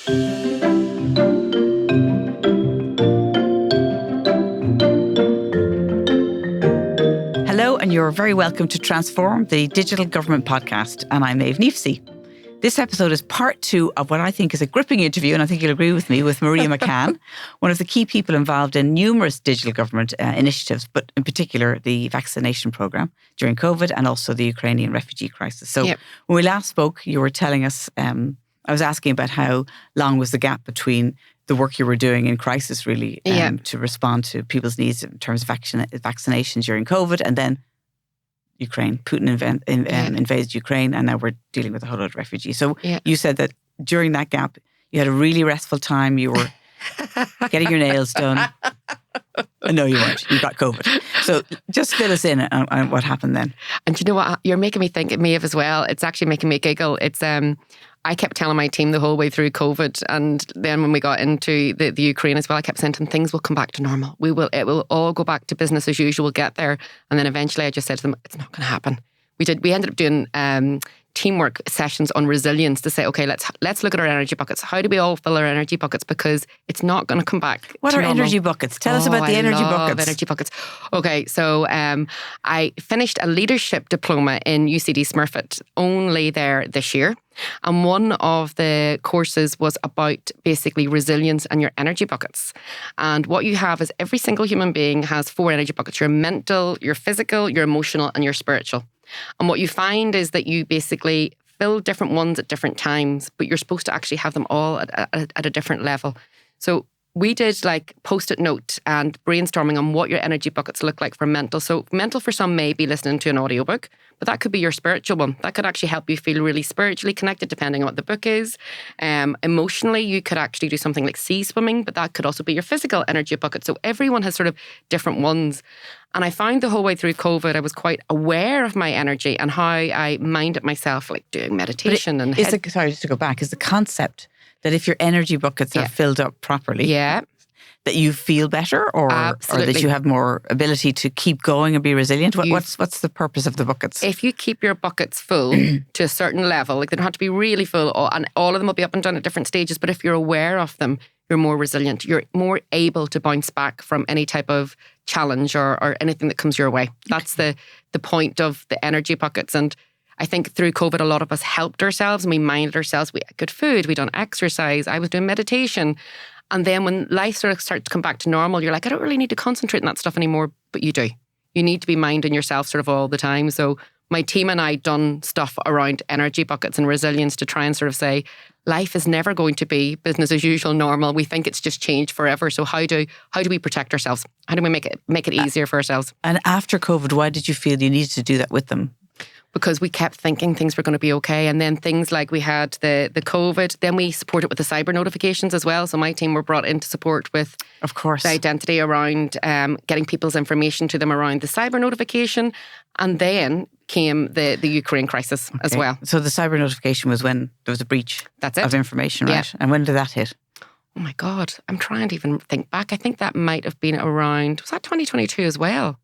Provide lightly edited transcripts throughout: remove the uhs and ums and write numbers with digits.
Hello, and you're very welcome to Transform, the Digital Government Podcast, and I'm Maeve Neefsey. This episode is part 2 of what I think is a gripping interview, and I think you'll agree with me, with Maria McCann, one of the key people involved in numerous digital government initiatives, but in particular the vaccination programme during COVID and also the Ukrainian refugee crisis. So When we last spoke, you were telling us, I was asking about how long was the gap between the work you were doing in crisis, really, to respond to people's needs in terms of vaccination during COVID, and then Ukraine. Putin invaded Ukraine, and now we're dealing with a whole lot of refugees. So you said that during that gap, you had a really restful time. You were getting your nails done. No, you weren't. You got COVID. So just fill us in on what happened then. And you know what? You're making me think, Maeve, as well. It's actually making me giggle. It's I kept telling my team the whole way through COVID, and then when we got into the Ukraine as well, I kept saying things will come back to normal. It will all go back to business as usual. We'll get there. And then eventually I just said to them, it's not going to happen. We ended up doing teamwork sessions on resilience to say, okay, let's look at our energy buckets. How do we all fill our energy buckets? Because it's not going to come back. What are energy buckets? Tell us about the energy buckets. Energy buckets. Okay, so I finished a leadership diploma in UCD Smurfit only there this year. And one of the courses was about basically resilience and your energy buckets. And what you have is every single human being has 4 energy buckets: your mental, your physical, your emotional, and your spiritual. And what you find is that you basically fill different ones at different times, but you're supposed to actually have them all at a different level. So we did like post-it note and brainstorming on what your energy buckets look like for mental. So mental for some may be listening to an audiobook, but that could be your spiritual one. That could actually help you feel really spiritually connected depending on what the book is. Emotionally, you could actually do something like sea swimming, but that could also be your physical energy bucket. So everyone has sort of different ones. And I found the whole way through COVID, I was quite aware of my energy and how I minded myself, like doing meditation. Sorry, just to go back, is the concept that if your energy buckets are filled up properly, that you feel better, or that you have more ability to keep going and be resilient? What's the purpose of the buckets? If you keep your buckets full to a certain level, like they don't have to be really full, and all of them will be up and down at different stages, but if you're aware of them, you're more resilient. You're more able to bounce back from any type of challenge or anything that comes your way. That's the point of the energy buckets. And I think through COVID, a lot of us helped ourselves and we minded ourselves. We had good food, we done exercise, I was doing meditation. And then when life sort of starts to come back to normal, you're like, I don't really need to concentrate on that stuff anymore, but you do. You need to be minding yourself sort of all the time. So my team and I done stuff around energy buckets and resilience to try and sort of say, life is never going to be business as usual normal. We think it's just changed forever. So how do we protect ourselves? How do we make it easier for ourselves? And after COVID, why did you feel you needed to do that with them? Because we kept thinking things were going to be okay. And then things like we had the COVID, then we supported with the cyber notifications as well. So my team were brought in to support with, of course, the identity around getting people's information to them around the cyber notification. And then came the Ukraine crisis as well. So the cyber notification was when there was a breach of information, right? And when did that hit? Oh my God, I'm trying to even think back. I think that might have been around, was that 2022 as well?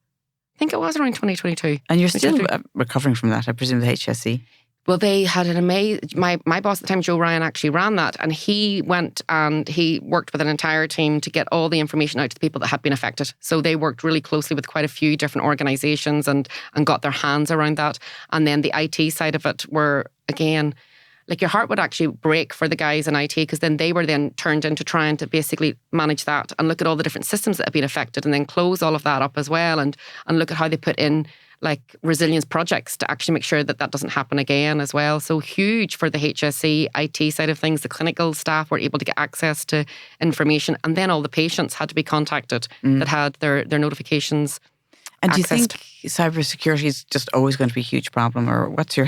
I think it was around 2022. And you're still recovering from that, I presume, the HSE? Well, they had an amazing... My boss at the time, Joe Ryan, actually ran that. And he went and he worked with an entire team to get all the information out to the people that had been affected. So they worked really closely with quite a few different organisations and got their hands around that. And then the IT side of it were, again... like your heart would actually break for the guys in IT, because then they were then turned into trying to basically manage that and look at all the different systems that have been affected and then close all of that up as well and look at how they put in like resilience projects to actually make sure that doesn't happen again as well. So huge for the HSE IT side of things. The clinical staff were able to get access to information, and then all the patients had to be contacted that had their notifications. And do you think cybersecurity is just always going to be a huge problem, or what's your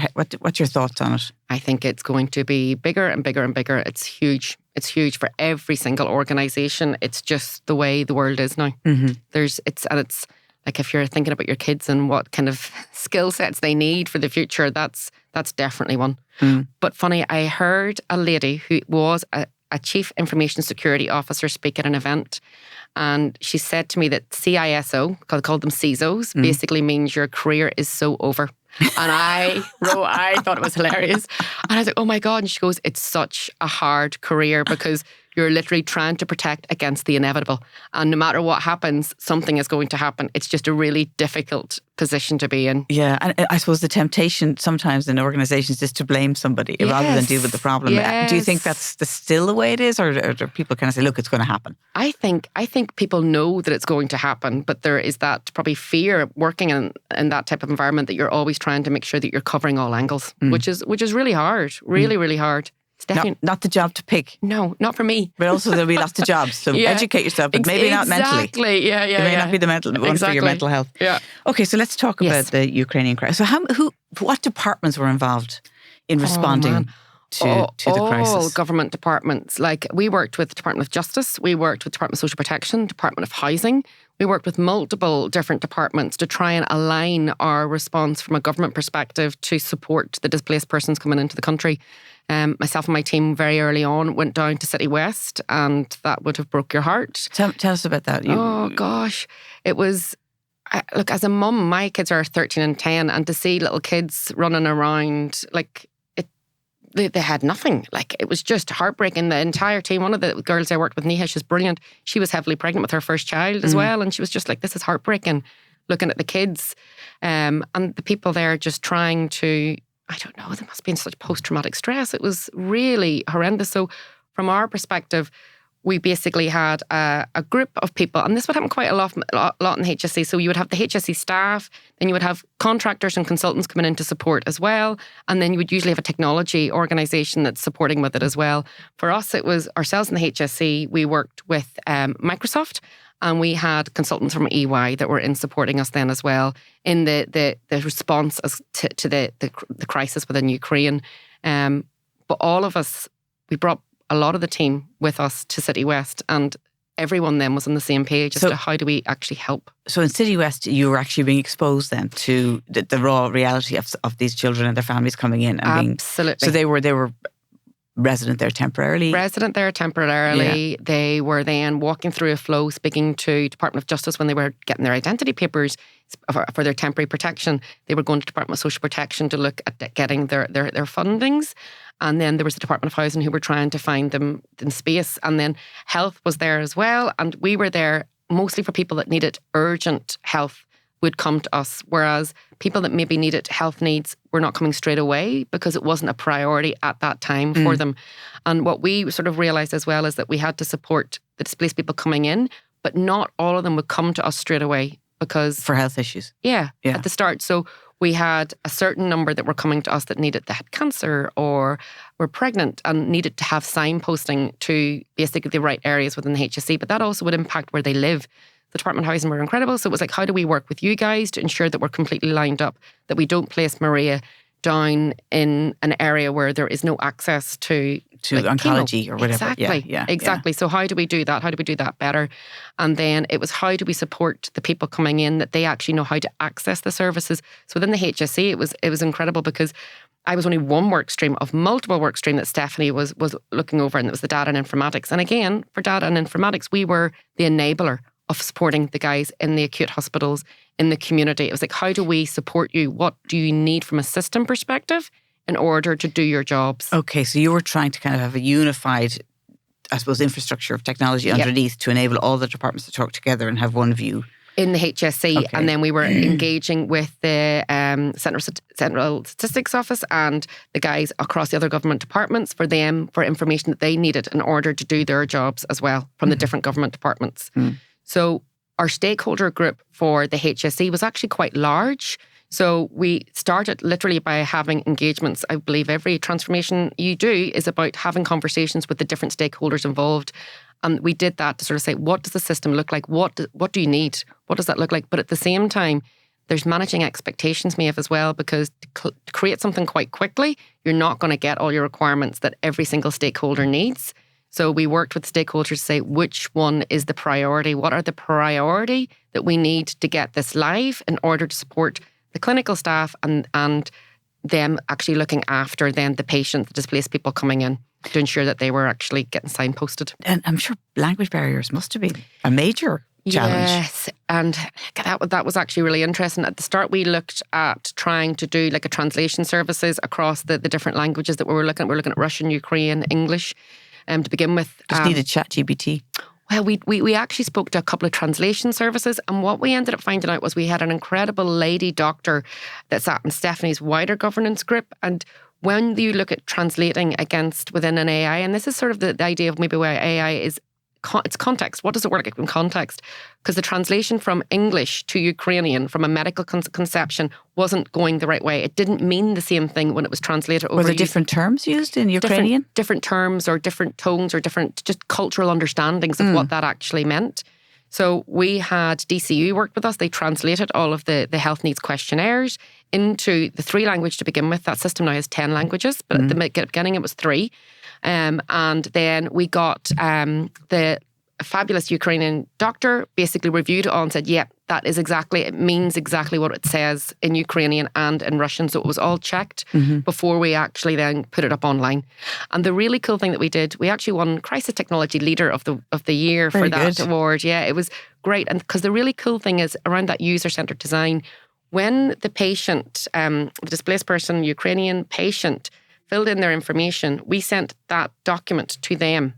thoughts on it? I think it's going to be bigger and bigger and bigger. It's huge. It's huge for every single organisation. It's just the way the world is now. It's like if you're thinking about your kids and what kind of skill sets they need for the future, that's definitely one. But funny, I heard a lady who was a chief information security officer speak at an event. And she said to me that CISO, called them CISOs, basically means your career is so over. And I thought it was hilarious. And I was like, oh my God. And she goes, it's such a hard career because you're literally trying to protect against the inevitable. And no matter what happens, something is going to happen. It's just a really difficult position to be in. Yeah. And I suppose the temptation sometimes in organizations is to blame somebody rather than deal with the problem. Yes. Do you think that's still the way it is? Or do people kind of say, look, it's going to happen? I think people know that it's going to happen, but there is that probably fear working in that type of environment that you're always trying to make sure that you're covering all angles, which is really hard, really hard. Not the job to pick. No, not for me. But also there'll be lots of jobs. So educate yourself, but maybe not mentally. Exactly. Yeah. It may not be the mental one for your mental health. Yeah. Okay, so let's talk about the Ukrainian crisis. So what departments were involved in responding to the crisis? All government departments. Like we worked with the Department of Justice, we worked with Department of Social Protection, Department of Housing. We worked with multiple different departments to try and align our response from a government perspective to support the displaced persons coming into the country. Myself and my team very early on went down to City West, and that would have broke your heart. Tell us about that. Oh gosh, it was. Look, as a mum, my kids are 13 and 10, and to see little kids running around like they had nothing. Like it was just heartbreaking. The entire team. One of the girls I worked with, Neha, she's brilliant. She was heavily pregnant with her first child as well, and she was just like, "This is heartbreaking." Looking at the kids, and the people there just trying to. I don't know, they must be in such post-traumatic stress. It was really horrendous. So from our perspective, we basically had a group of people, and this would happen quite a lot in HSE. So you would have the HSE staff, then you would have contractors and consultants coming in to support as well. And then you would usually have a technology organisation that's supporting with it as well. For us, it was ourselves in the HSE. We worked with Microsoft. And we had consultants from EY that were in supporting us then as well in the response to the crisis within Ukraine. But all of us, we brought a lot of the team with us to City West, and everyone then was on the same page as to how do we actually help. So in City West, you were actually being exposed then to the raw reality of these children and their families coming in. And absolutely. So they were resident there temporarily. Yeah. They were then walking through a flow, speaking to Department of Justice when they were getting their identity papers for their temporary protection. They were going to Department of Social Protection to look at getting their fundings. And then there was the Department of Housing who were trying to find them in space. And then health was there as well. And we were there mostly for people that needed urgent health would come to us, whereas people that maybe needed health needs were not coming straight away because it wasn't a priority at that time for them. And what we sort of realised as well is that we had to support the displaced people coming in, but not all of them would come to us straight away because... For health issues. Yeah, at the start. So we had a certain number that were coming to us that had cancer or were pregnant and needed to have signposting to basically the right areas within the HSE, but that also would impact where they live. The Department of Housing were incredible. So it was like, how do we work with you guys to ensure that we're completely lined up, that we don't place Maria down in an area where there is no access to like oncology chemo. Or whatever. Exactly. So how do we do that? How do we do that better? And then it was, how do we support the people coming in that they actually know how to access the services? So within the HSE, it was incredible because I was only one work stream of multiple work stream that Stephanie was looking over, and it was the data and informatics. And again, for data and informatics, we were the enabler of supporting the guys in the acute hospitals, in the community. It was like, how do we support you? What do you need from a system perspective in order to do your jobs? Okay, so you were trying to kind of have a unified, I suppose, infrastructure of technology underneath to enable all the departments to talk together and have one view. In the HSE, and then we were engaging with the Central Statistics Office and the guys across the other government departments for information that they needed in order to do their jobs as well from the different government departments. So our stakeholder group for the HSE was actually quite large. So we started literally by having engagements. I believe every transformation you do is about having conversations with the different stakeholders involved. And we did that to sort of say, what does the system look like? What do you need? What does that look like? But at the same time, there's managing expectations, Maeve, as well, because to create something quite quickly, you're not going to get all your requirements that every single stakeholder needs. So we worked with stakeholders to say, which one is the priority? What are the priority that we need to get this live in order to support the clinical staff and them actually looking after then the patients, the displaced people coming in, to ensure that they were actually getting signposted. And I'm sure language barriers must have been a major challenge. Yes, and that was actually really interesting. At the start, we looked at trying to do like a translation services across the different languages that we were looking at. We were looking at Russian, Ukrainian, English to begin with. Just needed ChatGPT. Well, we actually spoke to a couple of translation services, and what we ended up finding out was we had an incredible lady doctor that sat in Stephanie's wider governance group. And when you look at translating against within an AI, and this is sort of the idea of maybe where AI is, it's context. What does it work like in context? Because the translation from English to Ukrainian from a medical conception wasn't going the right way. It didn't mean the same thing when it was translated over. Were there different terms used in Ukrainian? Different terms or different tones or different just cultural understandings of what that actually meant. So we had DCU worked with us. They translated all of the health needs questionnaires into the 3 language to begin with. That system now has 10 languages, but at the beginning it was 3. And then we got the fabulous Ukrainian doctor basically reviewed it all and said, yeah, it means exactly what it says in Ukrainian and in Russian. So it was all checked before we actually then put it up online. And the really cool thing that we did, we actually won Crisis Technology Leader of the Year for that award. Yeah, it was great. And because the really cool thing is around that user-centered design, when the patient, the displaced person, Ukrainian patient, filled in their information, we sent that document to them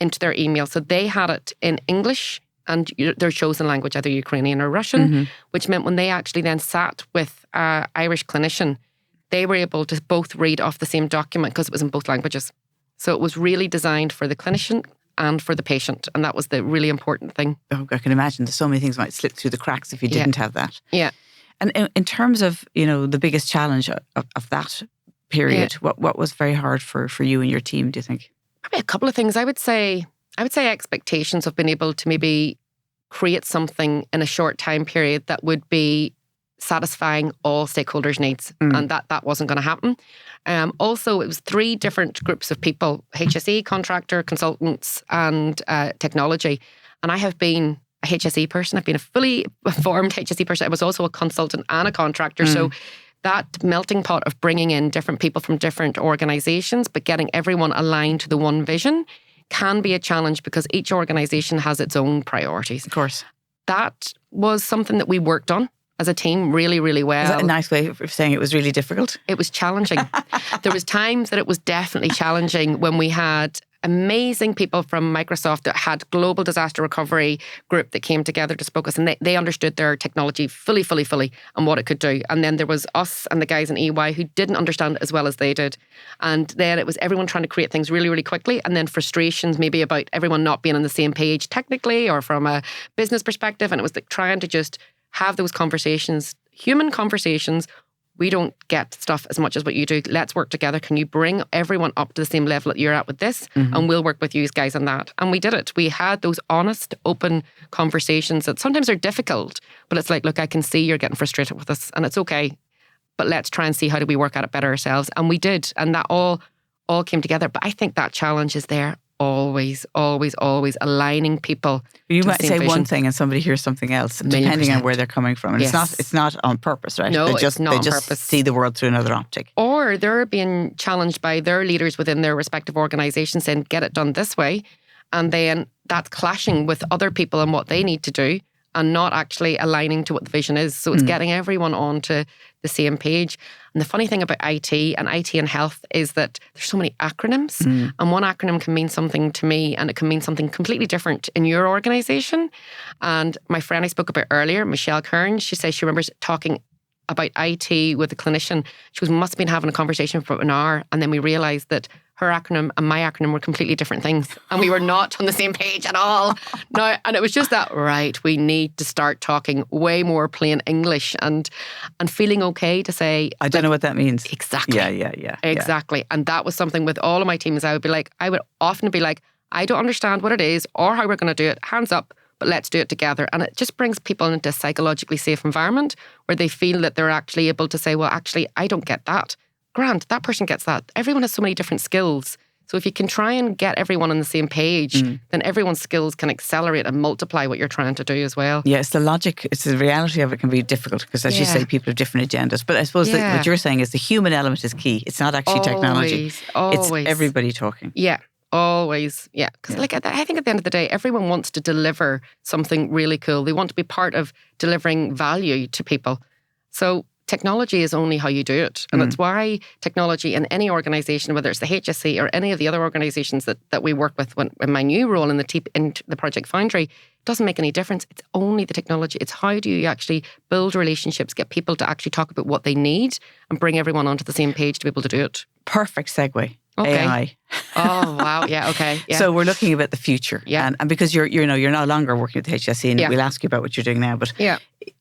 into their email. So they had it in English and their chosen language, either Ukrainian or Russian, which meant when they actually then sat with an Irish clinician, they were able to both read off the same document because it was in both languages. So it was really designed for the clinician and for the patient. And that was the really important thing. Oh, I can imagine so many things might slip through the cracks if you didn't have that. Yeah. And in terms of, the biggest challenge of that period, what was very hard for you and your team, do you think? Probably a couple of things. I would say expectations of being able to maybe create something in a short time period that would be satisfying all stakeholders' needs. And that wasn't going to happen. Also, it was 3 different groups of people, HSE, contractor, consultants, and technology. And I have been a HSE person. I've been a fully formed HSE person. I was also a consultant and a contractor. So that melting pot of bringing in different people from different organizations, but getting everyone aligned to the one vision can be a challenge because each organization has its own priorities. Of course. That was something that we worked on as a team really, really well. Is that a nice way of saying it was really difficult? It was challenging. There was times that it was definitely challenging when we had amazing people from Microsoft that had global disaster recovery group that came together to spoke us, and they understood their technology fully and what it could do. And then there was us and the guys in EY who didn't understand it as well as they did. And then it was everyone trying to create things really, really quickly, and then frustrations maybe about everyone not being on the same page technically or from a business perspective. And it was like trying to just have those conversations, human conversations. We don't get stuff as much as what you do. Let's work together. Can you bring everyone up to the same level that you're at with this? And we'll work with you guys on that. And we did it. We had those honest, open conversations that sometimes are difficult, but it's like, look, I can see you're getting frustrated with us and it's okay, but let's try and see how do we work at it better ourselves. And we did. And that all came together. But I think that challenge is there. Always aligning people. You to might the same say vision. one thing and somebody hears something else, depending on where they're coming from. And Yes. it's not on purpose, right? No, They it's not on just purpose. see the world through another optic. Or they're being challenged by their leaders within their respective organisations saying, get it done this way. And then that's clashing with other people and what they need to do and not actually aligning to what the vision is. So it's getting everyone onto the same page. And the funny thing about IT and health is that there's so many acronyms. And one acronym can mean something to me and it can mean something completely different in your organisation. And my friend I spoke about earlier, Michelle Kearns, she says she remembers talking about IT with a clinician. She was must have been having a conversation for an hour. And then we realised that her acronym and my acronym were completely different things. And we were not on the same page at all. No, and it was just that, right, we need to start talking way more plain English and feeling okay to say... I don't know what that means. Exactly. Yeah. Exactly. And that was something with all of my teams. I would often be like, I don't understand what it is or how we're going to do it. Hands up, but let's do it together. And it just brings people into a psychologically safe environment where they feel that they're actually able to say, well, actually, I don't get that. Grant, that person gets that. Everyone has so many different skills. So if you can try and get everyone on the same page, then everyone's skills can accelerate and multiply what you're trying to do as well. Yeah, it's the logic, it's the reality of it can be difficult because as you say, people have different agendas. But I suppose that what you're saying is the human element is key. It's not actually technology. Always. It's everybody talking. Yeah. always, because like I think at the end of the day, everyone wants to deliver something really cool. They want to be part of delivering value to people. So technology is only how you do it. And that's why technology in any organisation, whether it's the HSE or any of the other organisations that we work with, in my new role in the Project Foundry, doesn't make any difference. It's only the technology. It's how do you actually build relationships, get people to actually talk about what they need and bring everyone onto the same page to be able to do it. Perfect segue. Okay. AI. Oh, wow. Yeah, okay. Yeah. So we're looking about the future. Yeah. And because you're no longer working with the HSE, and we'll ask you about what you're doing now, but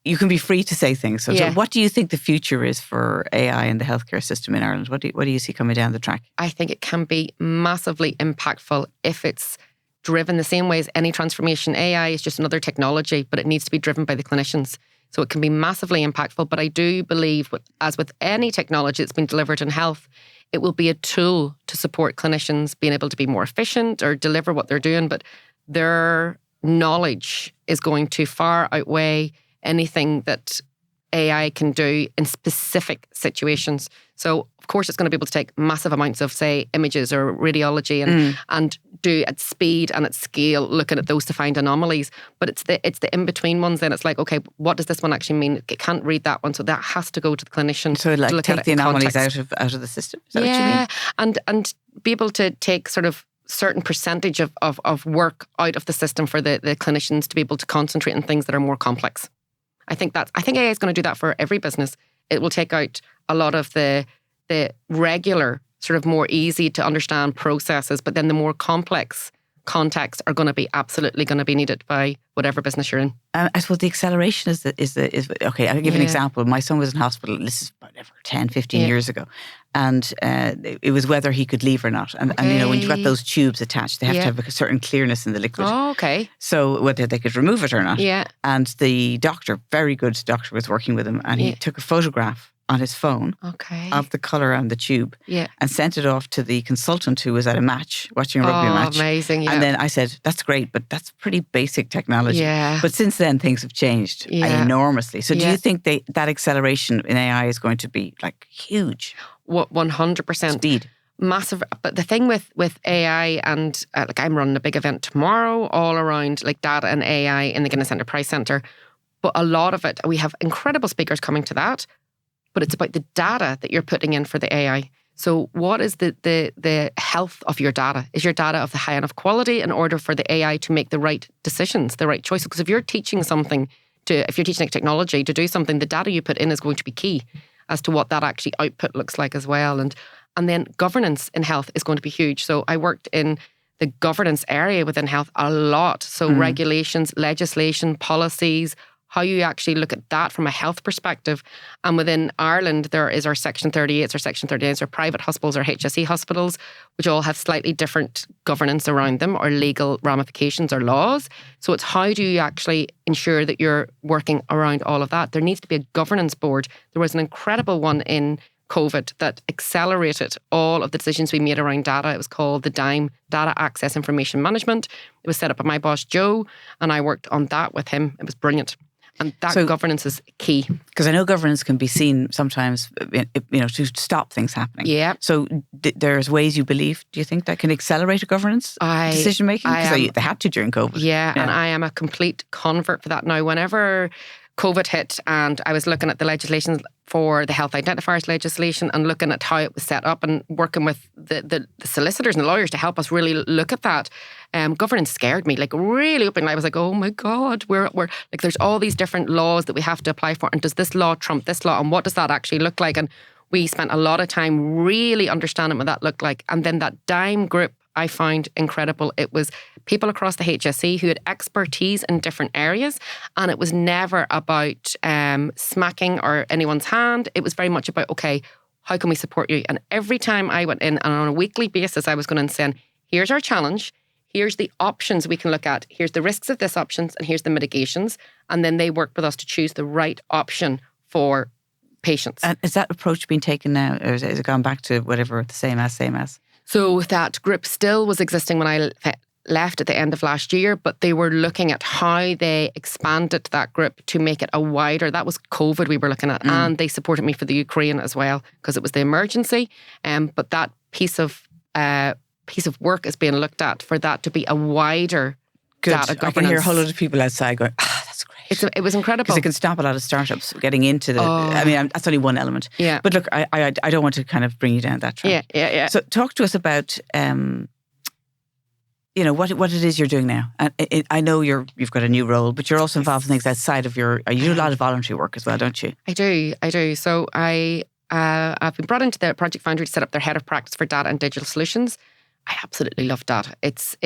you can be free to say things. So what do you think the future is for AI in the healthcare system in Ireland? What do you see coming down the track? I think it can be massively impactful if it's driven the same way as any transformation. AI is just another technology, but it needs to be driven by the clinicians. So it can be massively impactful. But I do believe, as with any technology that's been delivered in health, it will be a tool to support clinicians being able to be more efficient or deliver what they're doing. But their knowledge is going to far outweigh anything that AI can do in specific situations. So, of course, it's going to be able to take massive amounts of, say, images or radiology and do at speed and at scale, looking at those to find anomalies. But it's the in-between ones. Then it's like, okay, what does this one actually mean? It can't read that one, so that has to go to the clinician. So, like, to look take at the anomalies context. out of the system. Is that what you mean? and be able to take sort of certain percentage of work out of the system for the clinicians to be able to concentrate on things that are more complex. I think AI is going to do that for every business. It will take out a lot of the regular, sort of more easy to understand processes, but then the more complex contexts are going to be absolutely going to be needed by whatever business you're in. I suppose the acceleration is okay. I'll give an example. My son was in hospital. This is whatever 10, 15 years ago, and it was whether he could leave or not. And you know, when you've got those tubes attached, they have to have a certain clearness in the liquid. Oh, okay. So whether they could remove it or not. Yeah. And the doctor, very good doctor, was working with him, and he took a photograph on his phone of the colour on the tube and sent it off to the consultant who was at a match, watching a rugby match. Amazing, yeah. And then I said, that's great, but that's pretty basic technology. Yeah. But since then, things have changed enormously. So do you think that acceleration in AI is going to be like huge? 100%. Speed. Massive. But the thing with AI and like I'm running a big event tomorrow all around like data and AI in the Guinness Enterprise Centre. But a lot of it, we have incredible speakers coming to that. But it's about the data that you're putting in for the AI. So what is the health of your data? Is your data of the high enough quality in order for the AI to make the right decisions, the right choices? Because if you're teaching a technology to do something, the data you put in is going to be key as to what that actually output looks like as well. And then governance in health is going to be huge. So I worked in the governance area within health a lot. So regulations, legislation, policies, how you actually look at that from a health perspective. And within Ireland, there is our Section 38s or Section 39s, or private hospitals or HSE hospitals, which all have slightly different governance around them or legal ramifications or laws. So it's how do you actually ensure that you're working around all of that? There needs to be a governance board. There was an incredible one in COVID that accelerated all of the decisions we made around data. It was called the DIME, Data Access Information Management. It was set up by my boss, Joe, and I worked on that with him. It was brilliant. And that governance is key. Because I know governance can be seen sometimes, to stop things happening. Yeah. So there's ways you believe, do you think, that can accelerate a governance decision making? Because they had to during COVID. Yeah, and I am a complete convert for that now. Whenever COVID hit and I was looking at the legislation for the health identifiers legislation and looking at how it was set up and working with the solicitors and the lawyers to help us really look at that, governance scared me, like really openly. I was like, oh my God, we're like, there's all these different laws that we have to apply for, and does this law trump this law, and what does that actually look like? And we spent a lot of time really understanding what that looked like. And then that DIME group I found incredible. It was people across the HSE who had expertise in different areas, and it was never about smacking or anyone's hand. It was very much about, okay, how can we support you? And every time I went in, and on a weekly basis, I was going and saying, here's our challenge, here's the options we can look at, here's the risks of this options, and here's the mitigations. And then they worked with us to choose the right option for patients. And is that approach being taken now, or is it gone back to whatever, the same as? So that group still was existing when I left at the end of last year, but they were looking at how they expanded that group to make it a wider, that was COVID we were looking at, and they supported me for the Ukraine as well, because it was the emergency. But that piece of piece of work is being looked at for that to be a wider data governance. I can hear a whole lot of people outside going, that's great. It was incredible. Because it can stop a lot of startups getting into the, that's only one element. Yeah. But look, I don't want to kind of bring you down that track. Yeah. So talk to us about, what it is you're doing now. I know you've got a new role, but you're also involved in things outside of you do a lot of voluntary work as well, don't you? I do. So I've been brought into the Project Foundry to set up their head of practice for data and digital solutions. I absolutely love data. It's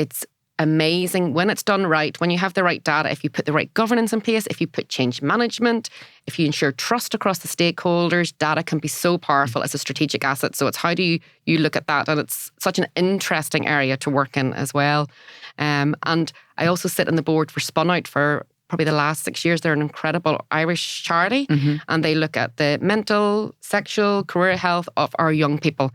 amazing when it's done right, when you have the right data, if you put the right governance in place, if you put change management, if you ensure trust across the stakeholders, data can be so powerful as a strategic asset. So it's how do you look at that? And it's such an interesting area to work in as well. And I also sit on the board for Spun Out for probably the last 6 years. They're an incredible Irish charity, and they look at the mental, sexual, career health of our young people.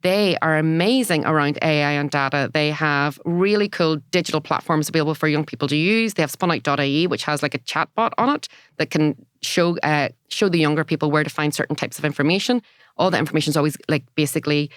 They are amazing around AI and data. They have really cool digital platforms available for young people to use. They have spunout.ie, which has like a chatbot on it that can show the younger people where to find certain types of information. All the information is always like basically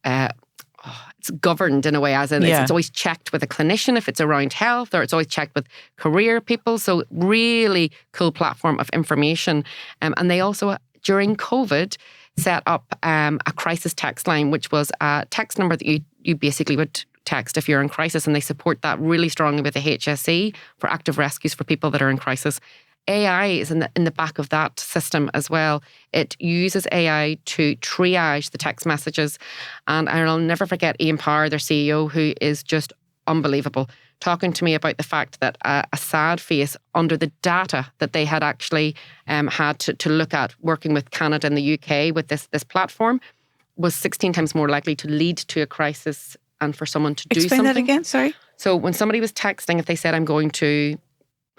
it's governed in a way, as in it's always checked with a clinician if it's around health, or it's always checked with career people. So really cool platform of information. And they also, during COVID, set up a crisis text line, which was a text number that you basically would text if you're in crisis, and they support that really strongly with the HSE for active rescues for people that are in crisis. AI is in the back of that system as well. It uses AI to triage the text messages, and I'll never forget Ian Power, their CEO, who is just unbelievable, talking to me about the fact that a sad face under the data that they had actually had to look at working with Canada and the UK with this platform was 16 times more likely to lead to a crisis and for someone to do something. Explain that again, sorry. So when somebody was texting, if they said, I'm going to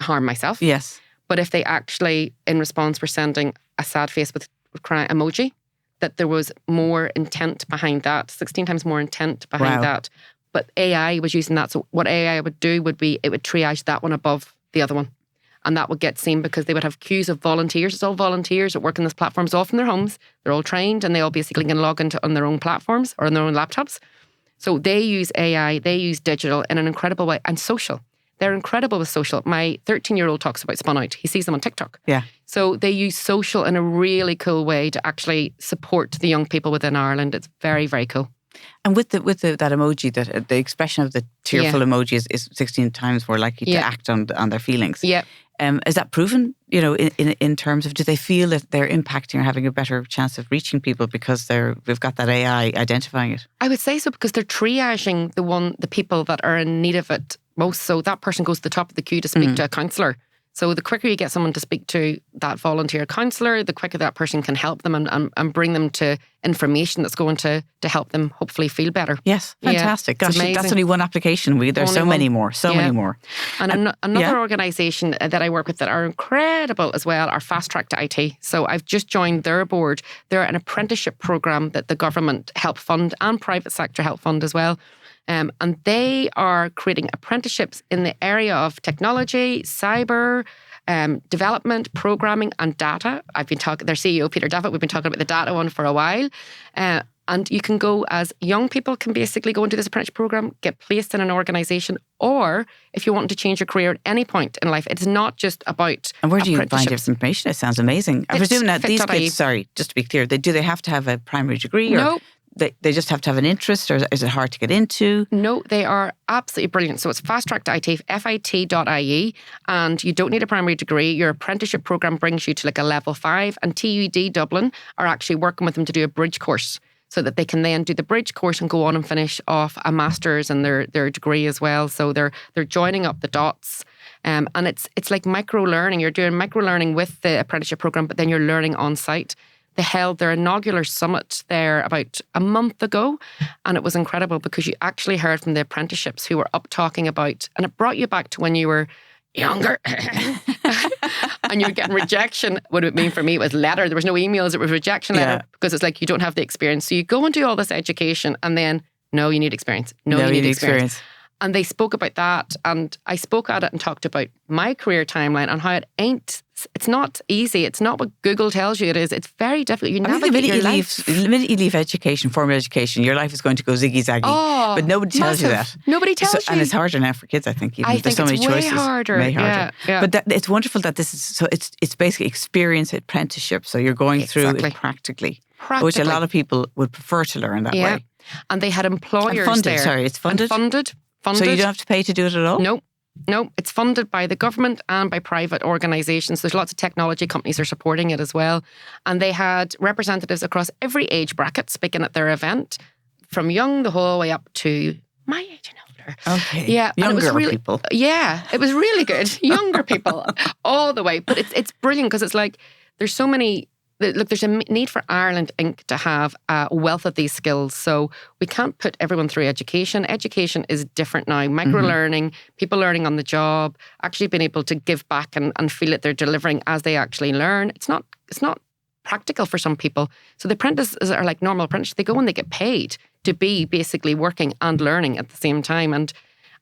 harm myself. Yes. But if they actually, in response, were sending a sad face with cry emoji, that there was more intent behind that, 16 times more intent behind that. But AI was using that. So what AI would do would be, it would triage that one above the other one. And that would get seen because they would have queues of volunteers. It's all volunteers that work in these platforms, all from their homes. They're all trained and they all basically can log into on their own platforms or on their own laptops. So they use AI, they use digital in an incredible way, and social. They're incredible with social. My 13-year-old talks about Spun Out. He sees them on TikTok. Yeah. So they use social in a really cool way to actually support the young people within Ireland. It's very, very cool. And with that emoji, that the expression of the tearful emoji is 16 times more likely to act on their feelings. Yeah. Is that proven, in terms of, do they feel that they're impacting or having a better chance of reaching people because we've got that AI identifying it? I would say so, because they're triaging the people that are in need of it most. So that person goes to the top of the queue to speak to a counsellor. So the quicker you get someone to speak to that volunteer counsellor, the quicker that person can help them and bring them to information that's going to help them hopefully feel better. Yes, fantastic. Gosh, that's only one application. There's so many more. And another organisation that I work with that are incredible as well are Fast Track to IT. So I've just joined their board. They're an apprenticeship programme that the government help fund and private sector help fund as well. And they are creating apprenticeships in the area of technology, cyber, development, programming and data. I've been talking, their CEO, Peter Davitt, we've been talking about the data one for a while. And you can go as young people can basically go into this apprenticeship program, get placed in an organisation, or if you want to change your career at any point in life, it's not just about. And where do you find this information? It sounds amazing. I presume that these kids, sorry, just to be clear, do they have to have a primary degree? Or? No. They just have to have an interest, or is it hard to get into? No, they are absolutely brilliant. So it's Fast Track to IT, FIT.ie, and you don't need a primary degree. Your apprenticeship programme brings you to like a level 5, and TUD Dublin are actually working with them to do a bridge course so that they can then do the bridge course and go on and finish off a master's and their degree as well. So they're joining up the dots. And it's like micro-learning. You're doing micro-learning with the apprenticeship programme, but then you're learning on site. They held their inaugural summit there about a month ago, and it was incredible because you actually heard from the apprenticeships who were up talking about, and it brought you back to when you were younger and you were getting rejection. What it would mean for me, it was letter. There was no emails, it was rejection letter because it's like you don't have the experience. So you go and do all this education and then, no, you need experience. No, you need experience. And they spoke about that, and I spoke at it and talked about my career timeline and how it's not easy. It's not what Google tells you it is. It's very difficult. You navigate your life. The minute you leave education, formal education, your life is going to go ziggy-zaggy. Oh, but nobody tells you that. Nobody tells you. And it's harder now for kids, I think. Even. There's so many choices. Way harder. Yeah. But it's wonderful that this is, so it's basically experience apprenticeship. So you're going through it practically, which a lot of people would prefer to learn that way. And they had employers funded, there. Sorry, it's funded? Funded. So you don't have to pay to do it at all? No, it's funded by the government and by private organisations. There's lots of technology companies that are supporting it as well. And they had representatives across every age bracket speaking at their event, from young the whole way up to my age and older. Okay. Yeah. Younger people. Yeah, it was really good. Younger people all the way. But it's brilliant because it's like there's so many... Look, there's a need for Ireland Inc. to have a wealth of these skills. So we can't put everyone through education. Education is different now. Micro-learning, people learning on the job, actually being able to give back and feel that they're delivering as they actually learn. It's not practical for some people. So the apprentices are like normal apprentices. They go and they get paid to be basically working and learning at the same time. And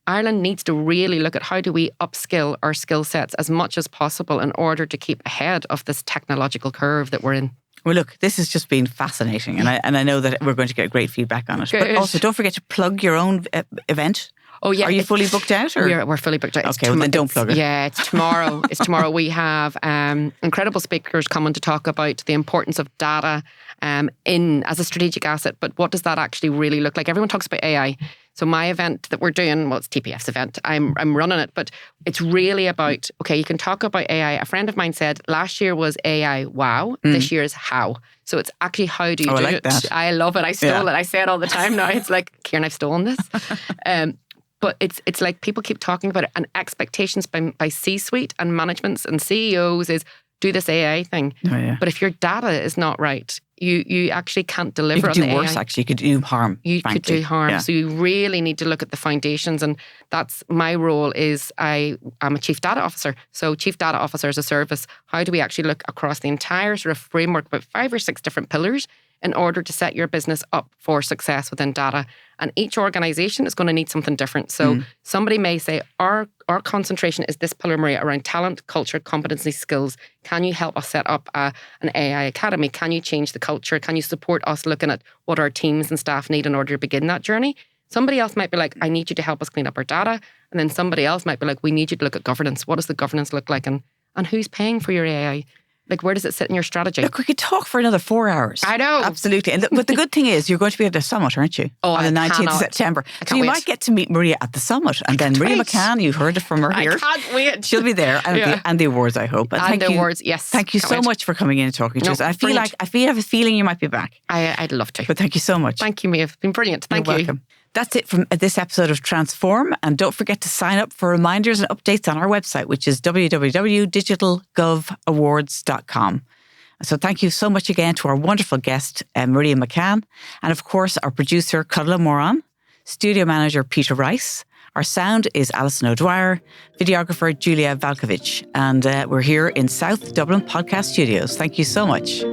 Ireland needs to really look at how do we upskill our skill sets as much as possible in order to keep ahead of this technological curve that we're in. Well, look, this has just been fascinating, and I know that we're going to get great feedback on it. Good. But also, don't forget to plug your own event. Oh, yeah. Are you fully booked out? Or? We're fully booked out. Okay, well then don't plug it. Yeah, it's tomorrow. It's tomorrow. We have incredible speakers coming to talk about the importance of data as a strategic asset. But what does that actually really look like? Everyone talks about AI. So my event that we're doing, well, it's TPF's event. I'm running it, but it's really about, okay, you can talk about AI. A friend of mine said last year was AI wow, this year is how. So it's actually how do you do like it? That. I love it. I stole it. I say it all the time now. It's like, Kieran, I've stolen this. But it's like people keep talking about it, and expectations by C-suite and managements and CEOs is do this AI thing. Oh, yeah. But if your data is not right, you actually can't deliver on the AI. You could do worse, actually. You could do harm. You frankly. could do harm. Yeah. So you really need to look at the foundations. And that's my role is I'm a chief data officer. So chief data officer as a service, how do we actually look across the entire sort of framework, about 5 or 6 different pillars in order to set your business up for success within data. And each organisation is going to need something different. So somebody may say, our concentration is this pillar, Maria, around talent, culture, competency, skills. Can you help us set up an AI academy? Can you change the culture? Can you support us looking at what our teams and staff need in order to begin that journey? Somebody else might be like, I need you to help us clean up our data. And then somebody else might be like, we need you to look at governance. What does the governance look like? And who's paying for your AI? Like, where does it sit in your strategy? Look, we could talk for another 4 hours. I know. Absolutely. But the good thing is you're going to be at the summit, aren't you? Oh, on the 19th of September. So you might get to meet Maria at the summit. And then Maria McCann, you've heard it from her here. I can't wait. She'll be there. And the awards, I hope. And the awards, yes. Thank you so much for coming in and talking to us. I have a feeling you might be back. I'd love to. But thank you so much. Thank you, Maeve. It's been brilliant. Thank you. Welcome. That's it from this episode of Transform. And don't forget to sign up for reminders and updates on our website, which is www.digitalgovawards.com. So thank you so much again to our wonderful guest, Maria McCann, and of course our producer, Cudla Moran, studio manager, Peter Rice. Our sound is Alison O'Dwyer, videographer, Julia Valkovich, and we're here in South Dublin Podcast Studios. Thank you so much.